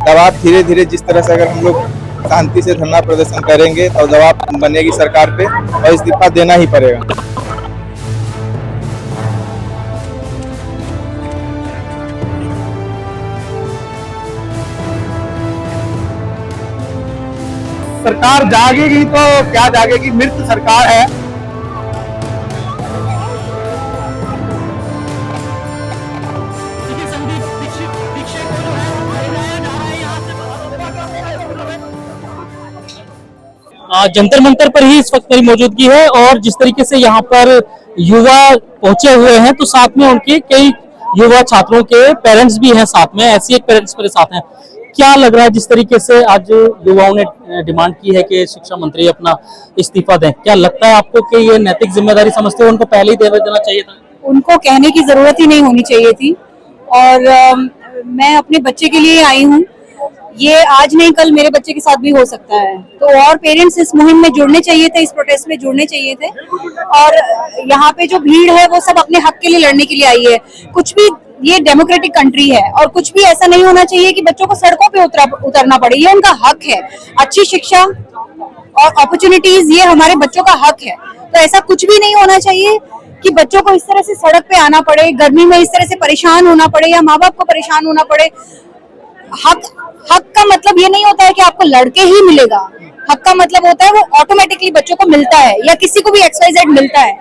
दबाव धीरे धीरे जिस तरह से अगर हम लोग शांति से धरना प्रदर्शन करेंगे तो दबाव बनेगी सरकार पे और इस्तीफा देना ही पड़ेगा। सरकार जागेगी तो क्या जागेगी, मृत सरकार है। जंतर मंतर पर ही इस वक्त मेरी मौजूदगी है और जिस तरीके से यहाँ पर युवा पहुंचे हुए हैं तो साथ में उनके कई युवा छात्रों के पेरेंट्स भी हैं साथ में, ऐसे एक पेरेंट्स मेरे साथ हैं। क्या लग रहा है जिस तरीके से आज युवाओं ने डिमांड की है कि शिक्षा मंत्री अपना इस्तीफा दें, क्या लगता है आपको कि ये नैतिक जिम्मेदारी समझते हो उनको पहले ही दे देना चाहिए था? उनको कहने की जरूरत ही नहीं होनी चाहिए थी। और मैं अपने बच्चे के लिए आई हूँ, ये आज नहीं कल मेरे बच्चे के साथ भी हो सकता है, तो और पेरेंट्स इस मुहिम में जुड़ने चाहिए थे, इस प्रोटेस्ट में जुड़ने चाहिए थे। और यहाँ पे जो भीड़ है वो सब अपने हक के लिए लड़ने के लिए आई है। कुछ भी, ये डेमोक्रेटिक कंट्री है और कुछ भी ऐसा नहीं होना चाहिए कि बच्चों को सड़कों पे उतरना पड़े। ये उनका हक है, अच्छी शिक्षा और अपॉर्चुनिटीज ये हमारे बच्चों का हक है। तो ऐसा कुछ भी नहीं होना चाहिए कि बच्चों को इस तरह से सड़क पे आना पड़े, गर्मी में इस तरह से परेशान होना पड़े या माँ बाप को परेशान होना पड़े। हक का मतलब ये नहीं होता है कि आपको लड़के ही मिलेगा। हक का मतलब होता है वो ऑटोमेटिकली बच्चों को मिलता है या किसी को भी XYZ मिलता है।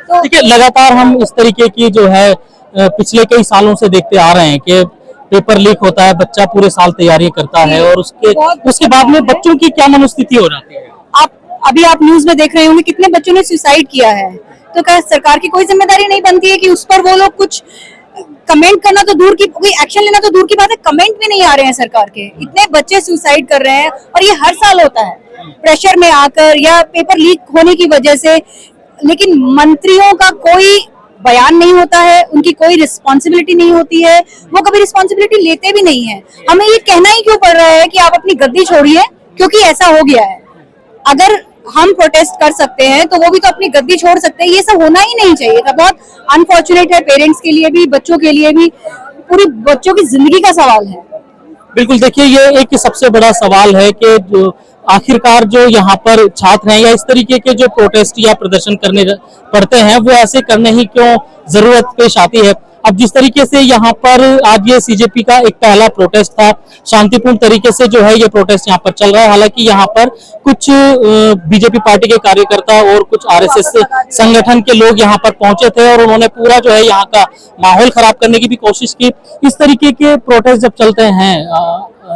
तो देखिए, लगातार हम इस तरीके की जो है पिछले कई सालों से देखते आ रहे हैं कि पेपर लीक होता है, बच्चा पूरे साल तैयारी करता है और उसके बाद में बच्चों की क्या मनोस्थिति हो जाती है। आप न्यूज में देख रहे होंगे कितने बच्चों ने सुसाइड किया है। तो क्या सरकार की कोई जिम्मेदारी नहीं बनती है कि उस पर वो लोग कुछ कमेंट करना तो दूर की, कोई एक्शन लेना तो दूर की बात है, कमेंट भी नहीं आ रहे हैं सरकार के। इतने बच्चे सुसाइड कर रहे हैं और ये हर साल होता है, प्रेशर में आकर या पेपर लीक होने की वजह से। लेकिन मंत्रियों का कोई बयान नहीं होता है, उनकी कोई रिस्पॉन्सिबिलिटी नहीं होती है, वो कभी रिस्पॉन्सिबिलिटी लेते भी नहीं है। हमें ये कहना ही क्यों पड़ रहा है कि आप अपनी गद्दी छोड़िए क्योंकि ऐसा हो गया है। अगर हम प्रोटेस्ट कर सकते हैं तो वो भी तो अपनी गद्दी छोड़ सकते हैं। ये सब होना ही नहीं चाहिए था। बहुत अनफॉर्चुनेट है, पेरेंट्स के लिए भी, बच्चों के लिए भी, पूरी बच्चों की जिंदगी का सवाल है। बिल्कुल, देखिए ये एक सबसे बड़ा सवाल है कि जो आखिरकार जो यहाँ पर छात्र हैं या इस तरीके के जो प्रोटेस्ट या प्रदर्शन करने पड़ते हैं वो ऐसे करने ही क्यों जरूरत पेश आती है। अब जिस तरीके से यहाँ पर आज ये CJP का एक पहला प्रोटेस्ट था, शांतिपूर्ण तरीके से जो है ये प्रोटेस्ट यहाँ पर चल रहा है। हालांकि यहाँ पर कुछ BJP पार्टी के कार्यकर्ता और कुछ RSS संगठन के लोग यहाँ पर पहुंचे थे और उन्होंने पूरा जो है यहाँ का माहौल खराब करने की भी कोशिश की। इस तरीके के प्रोटेस्ट जब चलते हैं,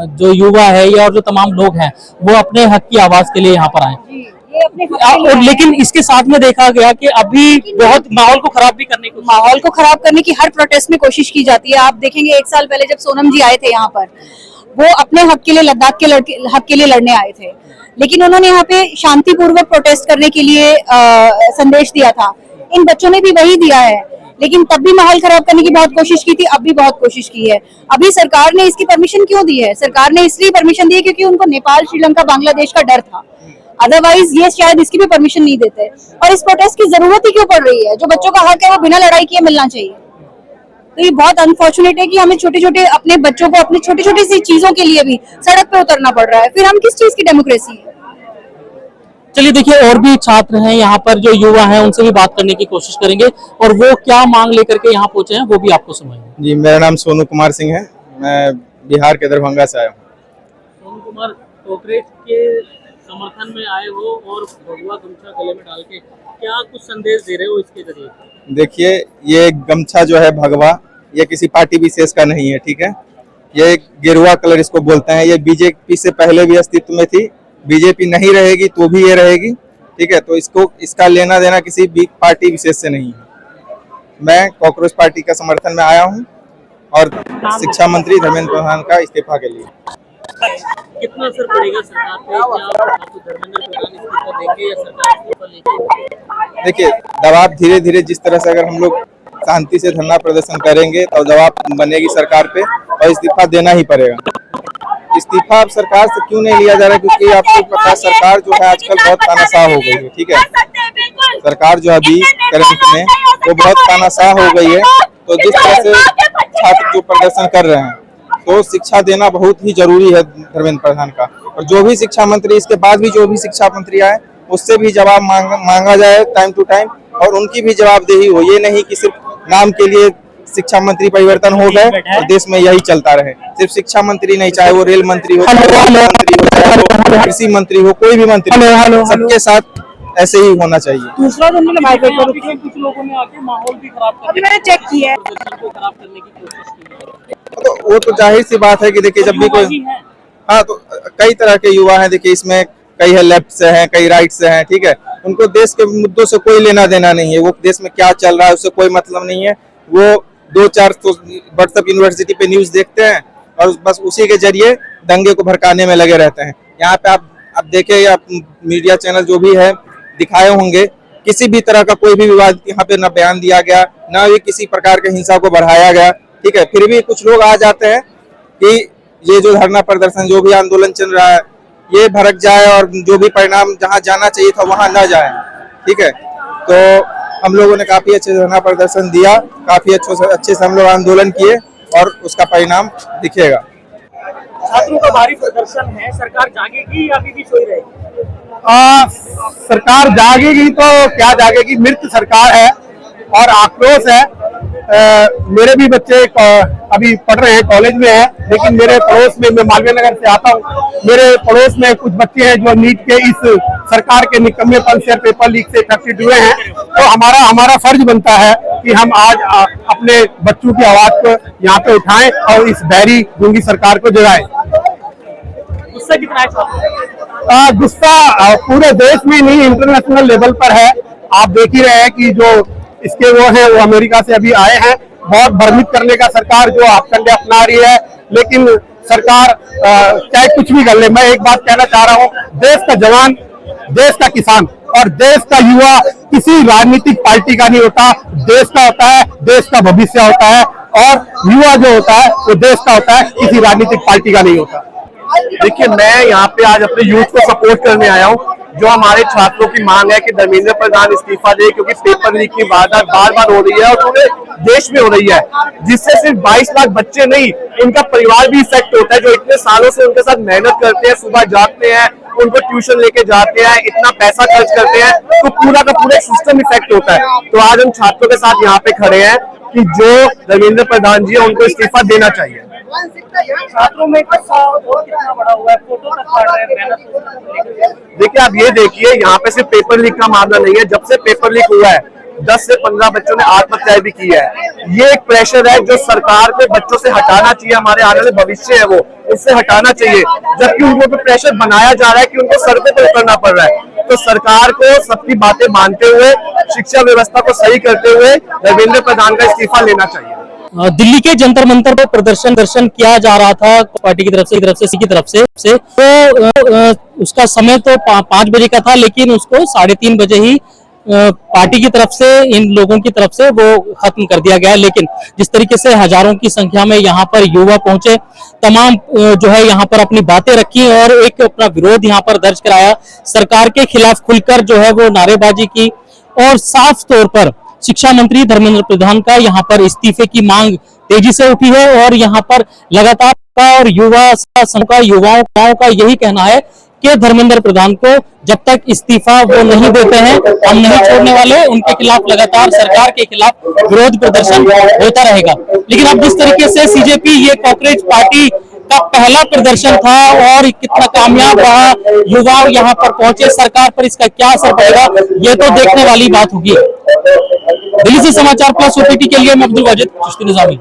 जो युवा है या और जो तमाम लोग हैं वो अपने हक की आवाज के लिए यहाँ पर आए। और लेकिन इसके साथ में देखा गया कि अभी बहुत माहौल को खराब करने की हर प्रोटेस्ट में कोशिश की जाती है। आप देखेंगे 1 साल पहले जब सोनम जी आए थे यहाँ पर, वो अपने हक के लिए, लद्दाख के हक के लिए लड़ने आए थे, लेकिन उन्होंने यहाँ पे शांतिपूर्वक प्रोटेस्ट करने के लिए संदेश दिया था। इन बच्चों ने भी वही दिया है, लेकिन तब भी माहौल खराब करने की बहुत कोशिश की थी, अब भी बहुत कोशिश की है। अभी सरकार ने इसकी परमिशन क्यों दी है? सरकार ने इसलिए परमिशन दी है क्योंकि उनको नेपाल, श्रीलंका, बांग्लादेश का डर था। अदरवाइज ये शायद इसकी भी परमिशन नहीं देते। और इस प्रोटेस्ट की जरूरत ही क्यों पड़ रही है? जो बच्चों का हक है वो बिना लड़ाई किए मिलना चाहिए। तो ये बहुत अनफॉर्चुनेट है कि हमें छोटे छोटे अपने बच्चों को अपनी छोटी छोटी सी चीजों के लिए भी सड़क पे उतरना पड़ रहा है। फिर हम किस चीज की डेमोक्रेसी है? चलिए, देखिए और भी छात्र हैं यहाँ पर, जो युवा हैं, उनसे भी बात करने की कोशिश करेंगे और वो क्या मांग लेकर के यहाँ पहुंचे हैं वो भी आपको सुनाएंगे। जी, मेरा नाम सोनू कुमार सिंह है, मैं बिहार के दरभंगा से आया हूँ। सोनू कुमार, कांग्रेस के समर्थन में आए हो और भगवा गमछा गले में डाल के क्या कुछ संदेश दे रहे हो इसके जरिए? देखिए, ये गमछा जो है भगवा, ये किसी पार्टी विशेष का नहीं है, ठीक है। ये एक गेरुआ कलर इसको बोलते हैं। ये बीजेपी से पहले भी अस्तित्व में थी, बीजेपी नहीं रहेगी तो भी ये रहेगी, ठीक है। तो इसका लेना देना किसी भी पार्टी विशेष से नहीं है। मैं कॉकरोच पार्टी का समर्थन में आया हूँ और शिक्षा मंत्री धर्मेंद्र प्रधान का इस्तीफा के लिए। कितना असर पड़ेगा सरकार पे? क्या आपको धर्मेंद्र प्रधान इस्तीफा देंगे या सरकार इस्तीफा लेगी? देखिए, दबाव धीरे धीरे जिस तरह से अगर हम लोग शांति से धरना प्रदर्शन करेंगे तो दबाव बनेगी सरकार पे और इस्तीफा देना ही पड़ेगा। इस्तीफा अब सरकार से क्यों नहीं लिया जा रहा है? क्योंकि आपको पता है सरकार जो है आजकल बहुत तानाशाह हो गई है, ठीक है। सरकार जो अभी करंट में वो बहुत तानाशाह हो गई है। तो जिस तरह से छात्र जो प्रदर्शन कर रहे हैं तो शिक्षा देना बहुत ही जरूरी है धर्मेंद्र प्रधान का। और जो भी शिक्षा मंत्री, इसके बाद भी जो भी शिक्षा मंत्री आए उससे भी जवाब मांगा जाए टाइम टू टाइम, और उनकी भी जवाबदेही हो। ये नहीं कि सिर्फ नाम के लिए शिक्षा मंत्री परिवर्तन हो गए और देश में यही चलता रहे। सिर्फ शिक्षा मंत्री नहीं, चाहे वो रेल मंत्री हो, चाहे वो कृषि मंत्री हो, कोई भी मंत्री, सबके साथ ऐसे ही होना चाहिए। दूसरा कुछ लोगों ने आके माहौल भी खराब कर मैंने चेक किया है। खराब करने की कोशिश की है। तो वो तो जाहिर सी बात है कि देखिए जब भी कोई, हाँ तो कई तरह के युवा हैं, देखिए इसमें कई है लेफ्ट से हैं, कई राइट से हैं, ठीक है। उनको देश के मुद्दों से कोई लेना देना नहीं है, वो देश में क्या चल रहा है उससे कोई मतलब नहीं है। वो 2-4 व्हाट्सएप यूनिवर्सिटी पे न्यूज देखते हैं और बस उसी के जरिए दंगे को भड़काने में लगे रहते हैं। यहाँ पे आप देखें, या मीडिया चैनल जो भी है दिखाए होंगे, किसी भी तरह का कोई भी विवाद यहाँ पे न बयान दिया गया, न भी किसी प्रकार के हिंसा को बढ़ाया गया, ठीक है। फिर भी कुछ लोग आ जाते हैं कि ये जो धरना प्रदर्शन, जो भी आंदोलन चल रहा है, ये भड़क जाए और जो भी परिणाम जहाँ जाना चाहिए था वहां न जाए, ठीक है। तो हम लोगों ने काफी अच्छे धरना प्रदर्शन दिया, काफी अच्छे से हम लोग आंदोलन किए और उसका परिणाम दिखेगा। छात्रों का भारी प्रदर्शन है, सरकार जागेगी या अभी भी सोई रहेगी? सरकार जागेगी तो क्या जागेगी, मृत सरकार है और आक्रोश है। मेरे भी बच्चे अभी पढ़ रहे हैं, कॉलेज में है, लेकिन मेरे पड़ोस में, मैं मालवीय नगर से आता हूँ, मेरे पड़ोस में कुछ बच्चे हैं जो नीट के इस सरकार के निकम्मेपन से, पेपर लीक से इफेक्टेड हुए हैं। तो हमारा फर्ज बनता है कि हम आज अपने बच्चों की आवाज को यहाँ पे उठाएं और इस बैरी गूंगी सरकार को जगाएं। गुस्सा कितना है? गुस्सा पूरे देश में नहीं, इंटरनेशनल लेवल पर है। आप देख ही रहे हैं कि जो इसके वो हैं, वो अमेरिका से अभी आए हैं, बहुत भ्रमित करने का सरकार जो आपकंडे अपना रही है। लेकिन सरकार चाहे कुछ भी कर ले, मैं एक बात कहना चाह रहा हूँ, देश का जवान, देश का किसान और देश का युवा किसी राजनीतिक पार्टी का नहीं होता, देश का होता है, देश का भविष्य होता है। और युवा जो होता है वो देश का होता है, किसी राजनीतिक पार्टी का नहीं होता। देखिए, मैं यहाँ पे आज अपने यूथ को सपोर्ट करने आया हूँ। जो हमारे छात्रों की मांग है कि धर्मेंद्र प्रधान इस्तीफा दे, क्योंकि पेपर लीक की वारदात बार-बार हो रही है और पूरे देश में हो रही है, जिससे सिर्फ 22 लाख बच्चे नहीं, उनका परिवार भी इफेक्ट होता है, जो इतने सालों से उनके साथ मेहनत करते हैं, सुबह जागते हैं, उनको ट्यूशन लेके जाते हैं, इतना पैसा खर्च करते हैं, तो पूरा का पूरा सिस्टम इफेक्ट होता है। तो आज हम छात्रों के साथ यहाँ पे खड़े हैं कि जो धर्मेंद्र प्रधान जी है उनको इस्तीफा देना चाहिए। छात्रों में कितना बड़ा हुआ है, फोटो तक पढ़ रहे हैं। देखिए, आप ये देखिए, यहाँ पे सिर्फ पेपर लीक का मामला नहीं है। जब से पेपर लीक हुआ है 10 से 15 बच्चों ने आत्महत्या भी की है। ये एक प्रेशर है जो सरकार को बच्चों से हटाना चाहिए, हमारे आने वाले भविष्य है वो, उससे हटाना चाहिए। जबकि उनको तो प्रेशर बनाया जा रहा है कि उनको सड़कों पर उतरना पड़ रहा है। तो सरकार को सबकी बातें मानते हुए, शिक्षा व्यवस्था को सही करते हुए धर्मेंद्र प्रधान का इस्तीफा लेना चाहिए। दिल्ली के जंतर मंतर पर प्रदर्शन किया जा रहा था पार्टी की तरफ से तो उसका समय तो 5 बजे का था, लेकिन उसको 3:30 बजे ही पार्टी की तरफ से, इन लोगों की तरफ से वो खत्म कर दिया गया। लेकिन जिस तरीके से हजारों की संख्या में यहाँ पर युवा पहुंचे, तमाम जो है यहाँ पर अपनी बातें रखी और एक अपना विरोध यहाँ पर दर्ज कराया, सरकार के खिलाफ खुलकर जो है वो नारेबाजी की और साफ तौर पर शिक्षा मंत्री धर्मेंद्र प्रधान का यहाँ पर इस्तीफे की मांग तेजी से उठी है। और यहाँ पर लगातार और युवाओं का यही कहना है कि धर्मेंद्र प्रधान को जब तक इस्तीफा वो नहीं देते हैं, हम नहीं छोड़ने वाले। उनके खिलाफ लगातार सरकार के खिलाफ विरोध प्रदर्शन होता रहेगा। लेकिन अब जिस तरीके से सीजेपी, ये कॉकरोच पार्टी का पहला प्रदर्शन था और कितना कामयाब रहा, युवा यहाँ पर पहुंचे, सरकार पर इसका क्या असर पड़ेगा, ये तो देखने वाली बात होगी। दिल्ली से समाचार प्लस ओपीटी के लिए मैं अब्दुल वाजिद चिश्ती निजामी।